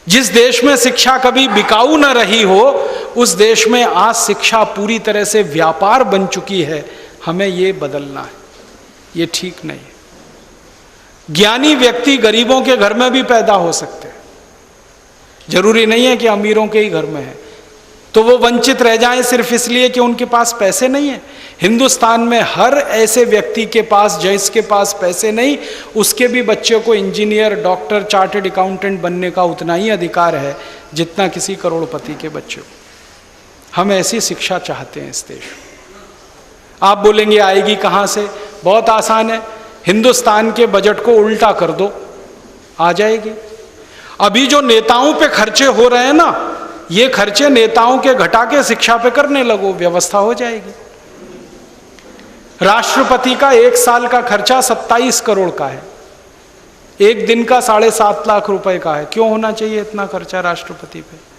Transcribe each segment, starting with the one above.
जिस देश में शिक्षा कभी बिकाऊ न रही हो, उस देश में आज शिक्षा पूरी तरह से व्यापार बन चुकी है। हमें ये बदलना है, ये ठीक नहीं है। ज्ञानी व्यक्ति गरीबों के घर में भी पैदा हो सकते हैं, जरूरी नहीं है कि अमीरों के ही घर में है, तो वो वंचित रह जाएं सिर्फ इसलिए कि उनके पास पैसे नहीं है। हिंदुस्तान में हर ऐसे व्यक्ति के पास, जिसके पास पैसे नहीं, उसके भी बच्चे को इंजीनियर, डॉक्टर, चार्टर्ड अकाउंटेंट बनने का उतना ही अधिकार है जितना किसी करोड़पति के बच्चे को। हम ऐसी शिक्षा चाहते हैं इस देश में। आप बोलेंगे आएगी कहाँ से? बहुत आसान है, हिंदुस्तान के बजट को उल्टा कर दो, आ जाएगी। अभी जो नेताओं पे खर्चे हो रहे हैं ना, ये खर्चे नेताओं के घटा के शिक्षा पे करने लगो, व्यवस्था हो जाएगी। राष्ट्रपति का 1 साल का खर्चा 27 करोड़ का है, एक दिन का 7.5 लाख रुपए का है। क्यों होना चाहिए इतना खर्चा राष्ट्रपति पे?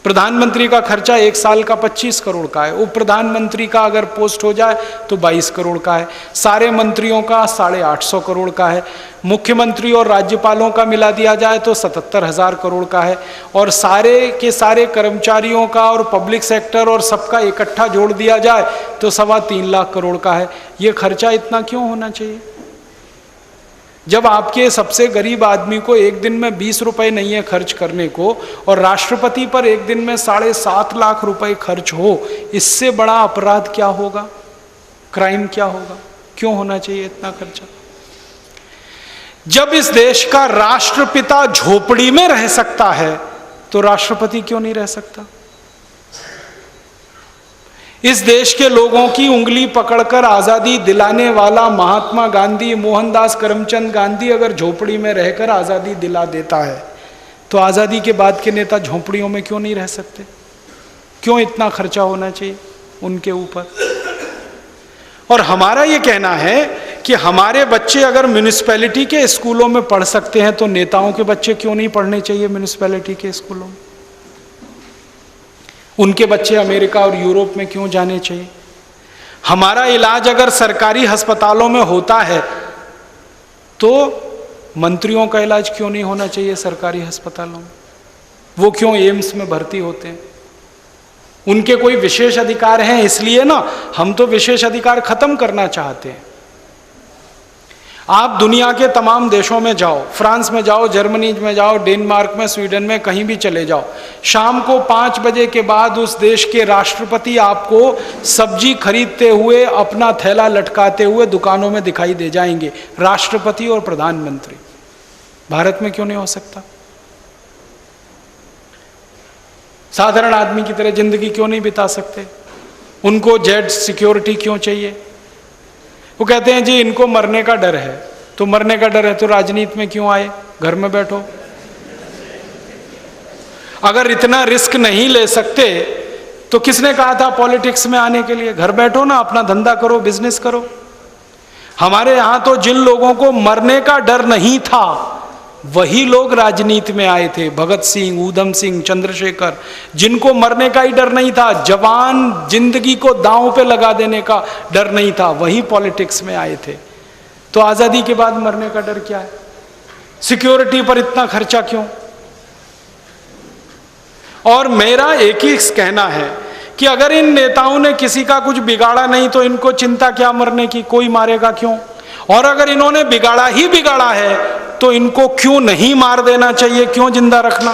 प्रधानमंत्री का खर्चा 1 साल का 25 करोड़ का है, उप प्रधानमंत्री का अगर पोस्ट हो जाए तो 22 करोड़ का है, सारे मंत्रियों का 850 करोड़ का है, मुख्यमंत्री और राज्यपालों का मिला दिया जाए तो 77,000 करोड़ का है, और सारे के सारे कर्मचारियों का और पब्लिक सेक्टर और सबका इकट्ठा जोड़ दिया जाए तो 3.25 लाख करोड़ का है। ये खर्चा इतना क्यों होना चाहिए? जब आपके सबसे गरीब आदमी को एक दिन में 20 रुपए नहीं है खर्च करने को, और राष्ट्रपति पर एक दिन में 7.5 लाख रुपए खर्च हो, इससे बड़ा अपराध क्या होगा? क्राइम क्या होगा? क्यों होना चाहिए इतना खर्चा? जब इस देश का राष्ट्रपिता झोपड़ी में रह सकता है तो राष्ट्रपति क्यों नहीं रह सकता? इस देश के लोगों की उंगली पकड़कर आजादी दिलाने वाला महात्मा गांधी, मोहनदास करमचंद गांधी अगर झोपड़ी में रहकर आजादी दिला देता है, तो आजादी के बाद के नेता झोपड़ियों में क्यों नहीं रह सकते? क्यों इतना खर्चा होना चाहिए उनके ऊपर? और हमारा ये कहना है कि हमारे बच्चे अगर म्युनिसिपैलिटी के स्कूलों में पढ़ सकते हैं तो नेताओं के बच्चे क्यों नहीं पढ़ने चाहिए म्युनिसिपैलिटी के स्कूलों में? उनके बच्चे अमेरिका और यूरोप में क्यों जाने चाहिए? हमारा इलाज अगर सरकारी अस्पतालों में होता है तो मंत्रियों का इलाज क्यों नहीं होना चाहिए सरकारी अस्पतालों में? वो क्यों एम्स में भर्ती होते हैं? उनके कोई विशेष अधिकार हैं इसलिए ना, हम तो विशेष अधिकार खत्म करना चाहते हैं। आप दुनिया के तमाम देशों में जाओ, फ्रांस में जाओ, जर्मनी में जाओ, डेनमार्क में, स्वीडन में, कहीं भी चले जाओ, शाम को 5 बजे के बाद उस देश के राष्ट्रपति आपको सब्जी खरीदते हुए, अपना थैला लटकाते हुए दुकानों में दिखाई दे जाएंगे, राष्ट्रपति और प्रधानमंत्री। भारत में क्यों नहीं हो सकता? साधारण आदमी की तरह जिंदगी क्यों नहीं बिता सकते? उनको जेड सिक्योरिटी क्यों चाहिए? वो कहते हैं जी इनको मरने का डर है, तो मरने का डर है तो राजनीति में क्यों आए? घर में बैठो। अगर इतना रिस्क नहीं ले सकते तो किसने कहा था पॉलिटिक्स में आने के लिए? घर बैठो ना, अपना धंधा करो, बिजनेस करो। हमारे यहां तो जिन लोगों को मरने का डर नहीं था वही लोग राजनीति में आए थे। भगत सिंह, ऊधम सिंह, चंद्रशेखर, जिनको मरने का ही डर नहीं था, जवान जिंदगी को दांव पे लगा देने का डर नहीं था, वही पॉलिटिक्स में आए थे। तो आजादी के बाद मरने का डर क्या है? सिक्योरिटी पर इतना खर्चा क्यों? और मेरा एक ही कहना है कि अगर इन नेताओं ने किसी का कुछ बिगाड़ा नहीं तो इनको चिंता क्या मरने की? कोई मारेगा क्यों? और अगर इन्होंने बिगाड़ा ही बिगाड़ा है तो इनको क्यों नहीं मार देना चाहिए? क्यों जिंदा रखना?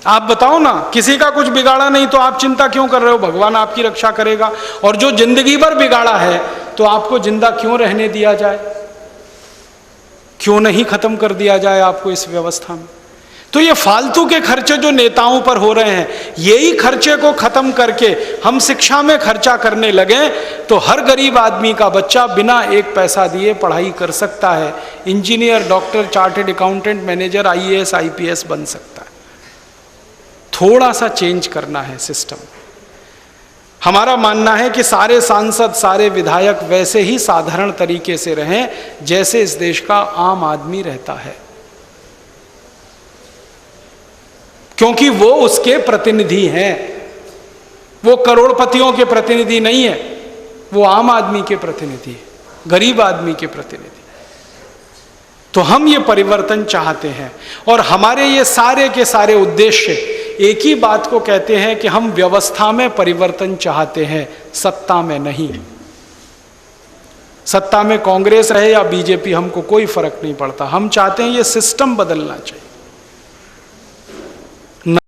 आप बताओ ना, किसी का कुछ बिगाड़ा नहीं तो आप चिंता क्यों कर रहे हो? भगवान आपकी रक्षा करेगा। और जो जिंदगी भर बिगाड़ा है तो आपको जिंदा क्यों रहने दिया जाए? क्यों नहीं खत्म कर दिया जाए आपको इस व्यवस्था में? तो ये फालतू के खर्चे जो नेताओं पर हो रहे हैं, यही खर्चे को खत्म करके हम शिक्षा में खर्चा करने लगे तो हर गरीब आदमी का बच्चा बिना एक पैसा दिए पढ़ाई कर सकता है, engineer, doctor, chartered accountant, manager, IAS, IPS बन सकता है। थोड़ा सा चेंज करना है सिस्टम। हमारा मानना है कि सारे सांसद, सारे विधायक वैसे ही साधारण तरीके से रहें जैसे इस देश का आम आदमी रहता है, क्योंकि वो उसके प्रतिनिधि हैं। वो करोड़पतियों के प्रतिनिधि नहीं है, वो आम आदमी के प्रतिनिधि है। गरीब आदमी के प्रतिनिधि। तो हम ये परिवर्तन चाहते हैं और हमारे ये सारे के सारे उद्देश्य एक ही बात को कहते हैं कि हम व्यवस्था में परिवर्तन चाहते हैं, सत्ता में नहीं। सत्ता में कांग्रेस रहे या बीजेपी, हमको कोई फर्क नहीं पड़ता। हम चाहते हैं ये सिस्टम बदलना चाहिए।